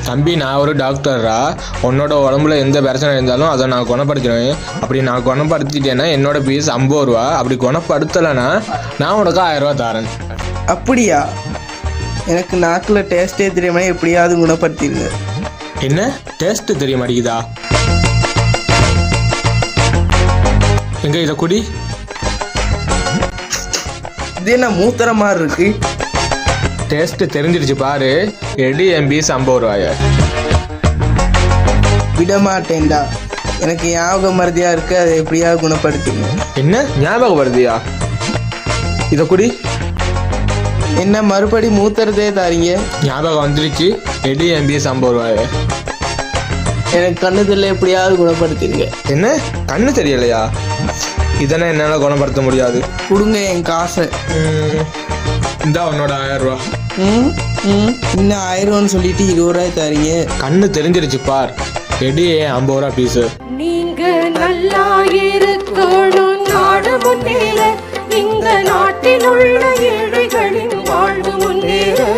தம்பி, நான் ஒரு டாக்டரா. உன்னோட உடம்புல எந்த பிரச்சனை இருந்தாலும் அதை நான் குணப்படுத்திடுவேன். அப்படி நான் குணப்படுத்திட்டேன்னா என்னோட ஃபீஸ் 50 ரூபா. அப்படி குணப்படுத்தலைன்னா நான் உனக்கு 1000 ரூபா தரேன். அப்படியா? எனக்கு நாக்கில் டேஸ்ட்டே தெரியாம எப்படியாவது குணப்படுத்திடுங்க. என்ன டேஸ்ட்டு தெரிய மாட்டேங்குதா? எங்க இதை குடி. இது என்ன மூத்திர மாதிரி இருக்கு? டேஸ்ட்டு தெரிஞ்சிருச்சு பாரு. எடி என் ஃபீஸ் 50 ரூபாய. விடமாட்டேன்டா. எனக்கு ஞாபகம் மருதியா இருக்கு, அதை எப்படியாவது குணப்படுத்திங்க. என்ன ஞாபகம் வருதியா? இதை குடி. என்ன மறுபடி மூத்துறதே தாரீங்க? ஞாபகம் வந்துருச்சு. எடி என் ஃபீஸ் 50 ரூபாய. எனக்கு கண்ணு தெரியல, எப்படியாவது குணப்படுத்திடுங்க. என்ன கண்ணு தெரியலையா? இதெல்லாம் என்னால் குணப்படுத்த முடியாது. கொடுங்க என் காசை. இந்தா உன்னோட 1000 ரூபா. இன்னும் 1000 சொல்லிட்டு 20 ரூபாய் தரீங்க. கண்ணு தெரிஞ்சிருச்சு பார். எடி 50 ரூபா பீஸு. நீங்க நல்லா இருக்கணும், நாடு முன்னேற இந்த நாட்டில் உள்ள